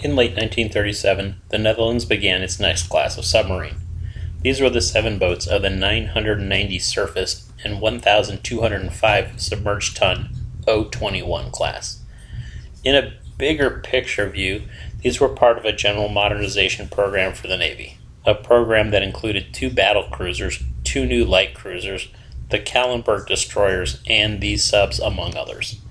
In late 1937, the Netherlands began its next class of submarine. These were the 7 boats of the 990 surface and 1,205 submerged ton O-21 class. In a bigger picture view, these were part of a general modernization program for the Navy, a program that included 2 battle cruisers, 2 new light cruisers, the Kallenberg destroyers, and these subs, among others.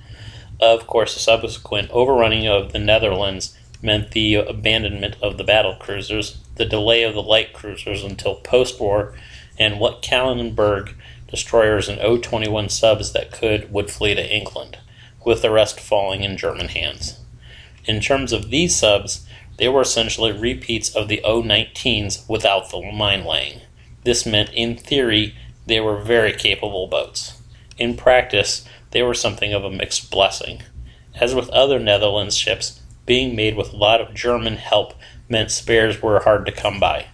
Of course, the subsequent overrunning of the Netherlands meant the abandonment of the battle cruisers, the delay of the light cruisers until post-war, and what Kallenberg destroyers and O-21 subs that would flee to England, with the rest falling in German hands. In terms of these subs, they were essentially repeats of the O-19s without the mine laying. This meant, in theory, they were very capable boats. In practice, they were something of a mixed blessing. As with other Netherlands ships, being made with a lot of German help meant spares were hard to come by.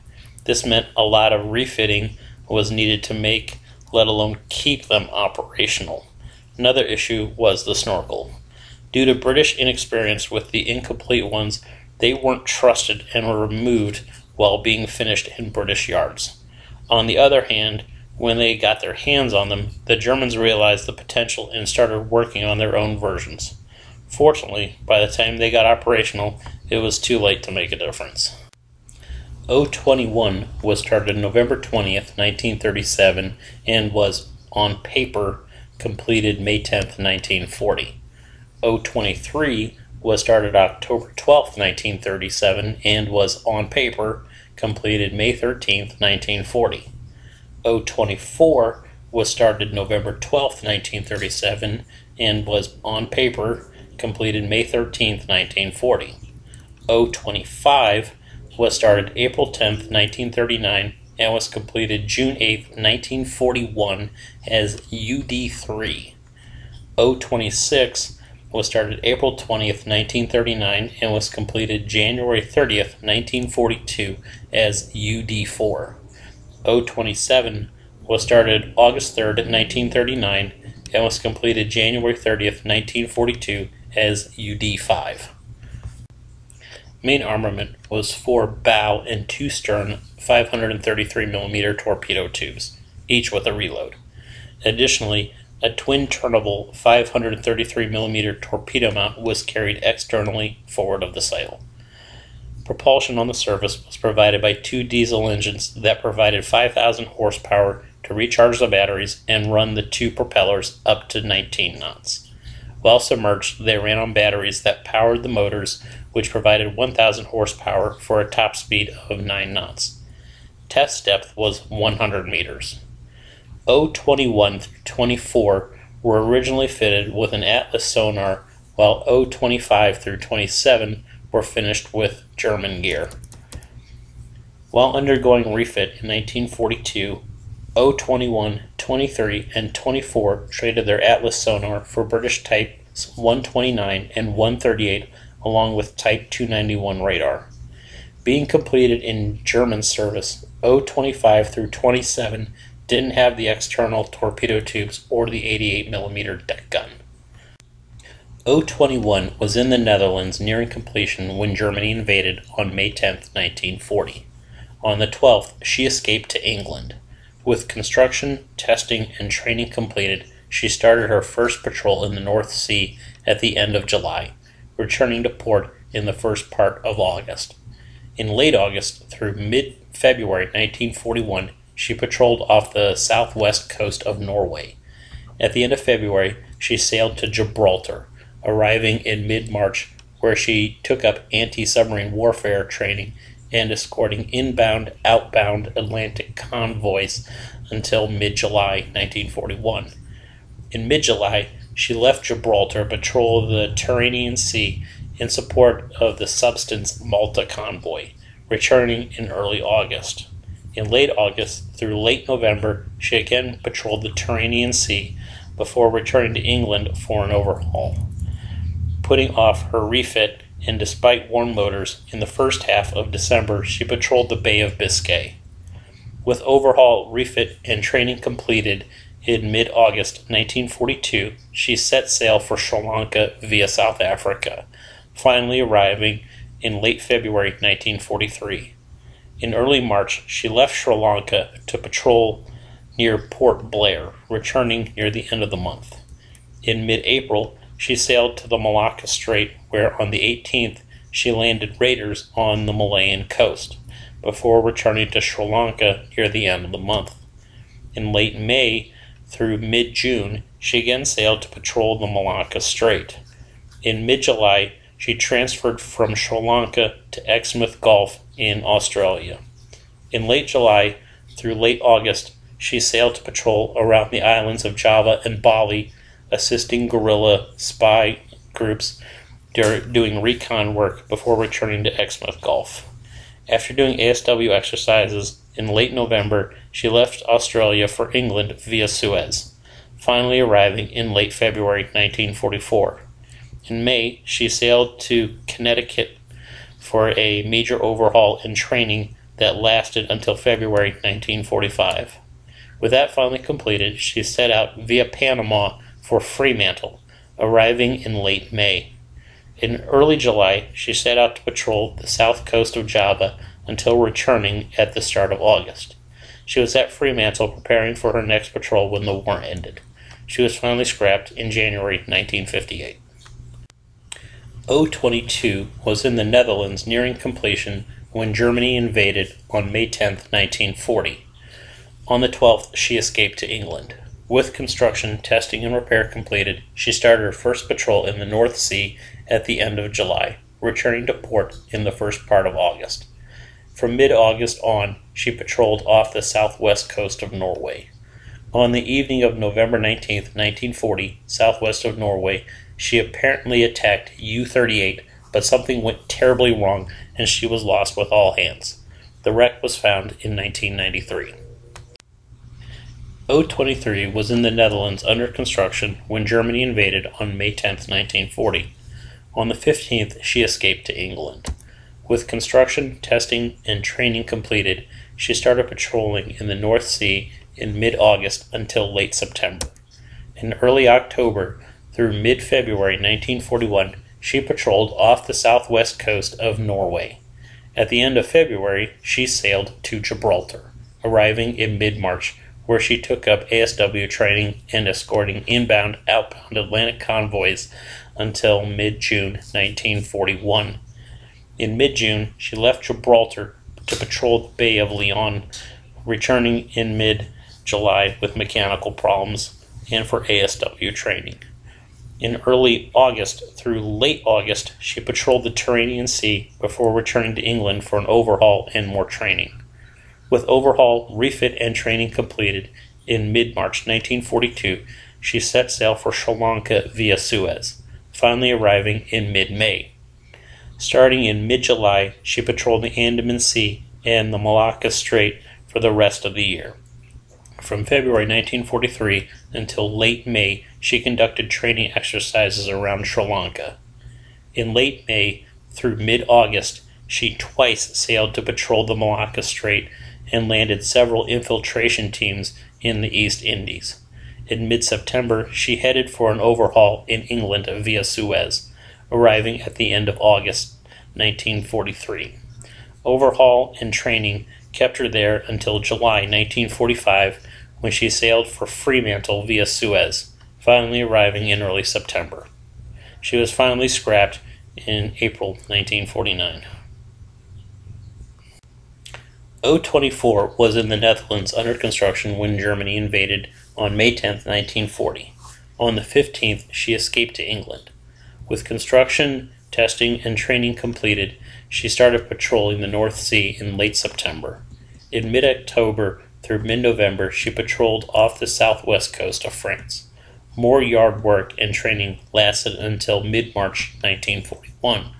This meant a lot of refitting was needed to make, let alone keep them operational. Another issue was the snorkel. Due to British inexperience with the incomplete ones, they weren't trusted and were removed while being finished in British yards. On the other hand, when they got their hands on them, the Germans realized the potential and started working on their own versions. Fortunately, by the time they got operational, it was too late to make a difference. O-21 was started November 20th, 1937, and was, on paper, completed May 10th, 1940. O-23 was started October 12th, 1937, and was, on paper, completed May 13th, 1940. O-24 was started November 12th, 1937, and was, on paper, completed May 13th, 1940. O-25 was started April 10th, 1939, and was completed June 8th, 1941 as UD-3. O-26 was started April 20th, 1939, and was completed January 30th, 1942 as UD-4. O-27 was started August 3rd, 1939, and was completed January 30th, 1942 as UD-5. Main armament was 4 bow and 2 stern 533mm torpedo tubes, each with a reload. Additionally, a twin-turnable 533mm torpedo mount was carried externally forward of the sail. Propulsion on the surface was provided by 2 diesel engines that provided 5,000 horsepower to recharge the batteries and run the 2 propellers up to 19 knots. While submerged, they ran on batteries that powered the motors, which provided 1,000 horsepower for a top speed of 9 knots. Test depth was 100 meters. O-21 through 24 were originally fitted with an Atlas sonar, while O-25 through 27 were finished with German gear. While undergoing refit in 1942, O-21, 23, and 24 traded their Atlas sonar for British Types 129 and 138 along with Type 291 radar. Being completed in German service, O-25 through 27 didn't have the external torpedo tubes or the 88mm deck gun. O-21 was in the Netherlands nearing completion when Germany invaded on May 10, 1940. On the 12th, she escaped to England. With construction, testing, and training completed, she started her first patrol in the North Sea at the end of July, returning to port in the first part of August. In late August through mid-February 1941, she patrolled off the southwest coast of Norway. At the end of February, she sailed to Gibraltar, arriving in mid-March, where she took up anti-submarine warfare training and escorting inbound-outbound Atlantic convoys until mid-July 1941. In mid-July, she left Gibraltar patrol of the Tyrrhenian Sea in support of the Substance Malta convoy, returning in early August. In late August through late November, she again patrolled the Tyrrhenian Sea before returning to England for an overhaul. Putting off her refit, and despite warm motors, in the first half of December she patrolled the Bay of Biscay. With overhaul, refit, and training completed in mid-August 1942, she set sail for Sri Lanka via South Africa, finally arriving in late February 1943. In early March, she left Sri Lanka to patrol near Port Blair, returning near the end of the month. In mid-April, she sailed to the Malacca Strait, where on the 18th she landed raiders on the Malayan coast, before returning to Sri Lanka near the end of the month. In late May through mid-June, she again sailed to patrol the Malacca Strait. In mid-July, she transferred from Sri Lanka to Exmouth Gulf in Australia. In late July through late August, she sailed to patrol around the islands of Java and Bali, assisting guerrilla spy groups doing recon work before returning to Exmouth Gulf. After doing ASW exercises in late November, she left Australia for England via Suez, finally arriving in late February 1944. In May, she sailed to Connecticut for a major overhaul and training that lasted until February 1945. With that finally completed, she set out via Panama for Fremantle, arriving in late May. In early July, she set out to patrol the south coast of Java until returning at the start of August. She was at Fremantle preparing for her next patrol when the war ended. She was finally scrapped in January 1958. O-22 was in the Netherlands nearing completion when Germany invaded on May 10, 1940. On the 12th, she escaped to England. With construction, testing, and repair completed, she started her first patrol in the North Sea at the end of July, returning to port in the first part of August. From mid-August on, she patrolled off the southwest coast of Norway. On the evening of November 19, 1940, southwest of Norway, she apparently attacked U-38, but something went terribly wrong and she was lost with all hands. The wreck was found in 1993. O-23 was in the Netherlands under construction when Germany invaded on May 10, 1940. On the 15th, she escaped to England. With construction, testing, and training completed, she started patrolling in the North Sea in mid-August until late September. In early October through mid-February 1941, she patrolled off the southwest coast of Norway. At the end of February, she sailed to Gibraltar, arriving in mid-March, where she took up ASW training and escorting inbound-outbound Atlantic convoys until mid-June 1941. In mid-June, she left Gibraltar to patrol the Bay of Leon, returning in mid-July with mechanical problems and for ASW training. In early August through late August, she patrolled the Tyrrhenian Sea before returning to England for an overhaul and more training. With overhaul, refit, and training completed, in mid-March 1942, she set sail for Sri Lanka via Suez, finally arriving in mid-May. Starting in mid-July, she patrolled the Andaman Sea and the Malacca Strait for the rest of the year. From February 1943 until late May, she conducted training exercises around Sri Lanka. In late May through mid-August, she twice sailed to patrol the Malacca Strait and landed several infiltration teams in the East Indies. In mid-September, she headed for an overhaul in England via Suez, arriving at the end of August 1943. Overhaul and training kept her there until July 1945, when she sailed for Fremantle via Suez, finally arriving in early September. She was finally scrapped in April 1949. O-24 was in the Netherlands under construction when Germany invaded on May 10, 1940. On the 15th, she escaped to England. With construction, testing, and training completed, she started patrolling the North Sea in late September. In mid-October through mid-November, she patrolled off the southwest coast of France. More yard work and training lasted until mid-March 1941.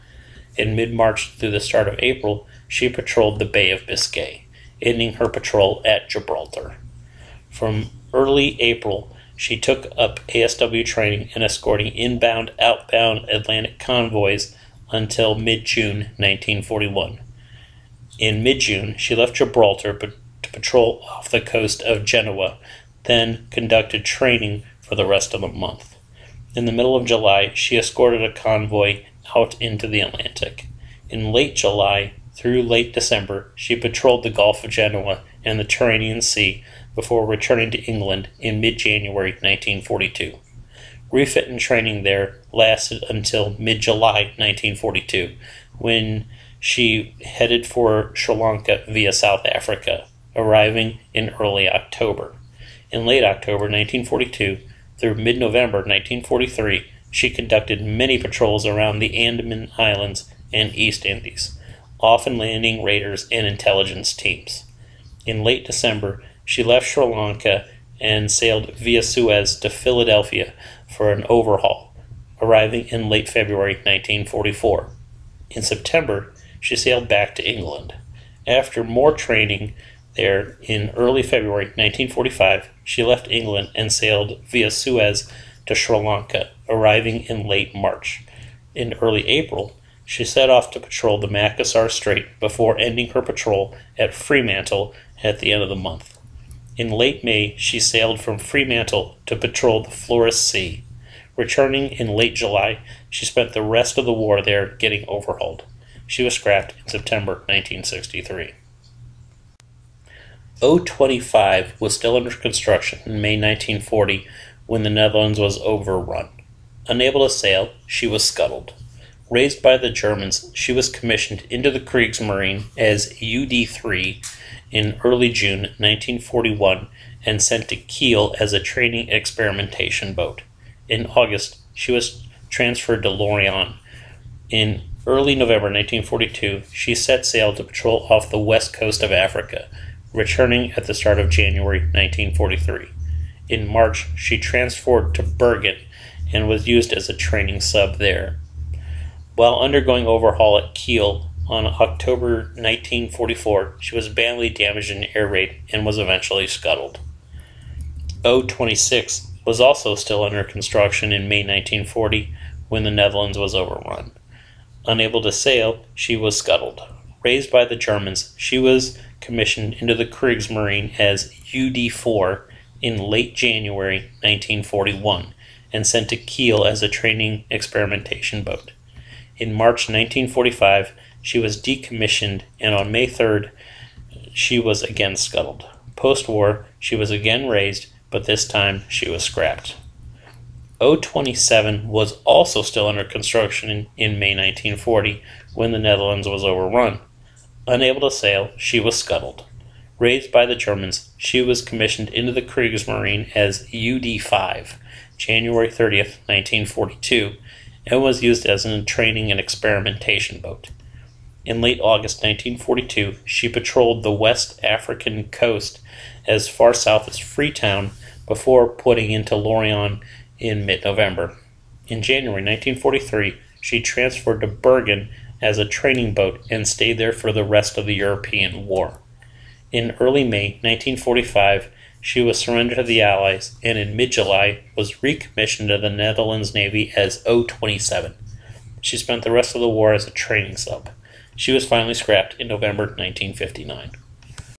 In mid-March through the start of April, she patrolled the Bay of Biscay, ending her patrol at Gibraltar. From early April, she took up ASW training and escorting inbound-outbound Atlantic convoys until mid-June 1941. In mid-June, she left Gibraltar to patrol off the coast of Genoa, then conducted training for the rest of the month. In the middle of July, she escorted a convoy out into the Atlantic. In late July through late December, she patrolled the Gulf of Genoa and the Tyrrhenian Sea before returning to England in mid-January 1942. Refit and training there lasted until mid-July 1942, when she headed for Sri Lanka via South Africa, arriving in early October. In late October 1942 through mid-November 1943, she conducted many patrols around the Andaman Islands and East Indies, often landing raiders and intelligence teams. In late December, she left Sri Lanka and sailed via Suez to Philadelphia for an overhaul, arriving in late February 1944. In September, she sailed back to England. After more training there in early February 1945, she left England and sailed via Suez to Sri Lanka, arriving in late March. In early April, she set off to patrol the Makassar Strait before ending her patrol at Fremantle at the end of the month. In late May, she sailed from Fremantle to patrol the Flores Sea. Returning in late July, she spent the rest of the war there getting overhauled. She was scrapped in September 1963. O-25 was still under construction in May 1940 when the Netherlands was overrun. Unable to sail, she was scuttled. Raised by the Germans, she was commissioned into the Kriegsmarine as UD-3 in early June 1941 and sent to Kiel as a training experimentation boat. In August, she was transferred to Lorient. In early November 1942, she set sail to patrol off the west coast of Africa, returning at the start of January 1943. In March, she transferred to Bergen and was used as a training sub there. While undergoing overhaul at Kiel on October 1944, she was badly damaged in an air raid and was eventually scuttled. O-26 was also still under construction in May 1940 when the Netherlands was overrun. Unable to sail, she was scuttled. Raised by the Germans, she was commissioned into the Kriegsmarine as UD-4 in late January 1941 and sent to Kiel as a training experimentation boat. In March 1945, she was decommissioned, and on May 3rd, she was again scuttled. Post-war, she was again raised, but this time she was scrapped. O-27 was also still under construction in May 1940 when the Netherlands was overrun. Unable to sail, she was scuttled. Raised by the Germans, she was commissioned into the Kriegsmarine as UD-5, January 30th, 1942, and was used as a training and experimentation boat. In late August 1942, she patrolled the West African coast as far south as Freetown before putting into Lorient in mid-November. In January 1943, she transferred to Bergen as a training boat and stayed there for the rest of the European War. In early May 1945, she was surrendered to the Allies and in mid-July was recommissioned to the Netherlands Navy as O-27. She spent the rest of the war as a training sub. She was finally scrapped in November 1959.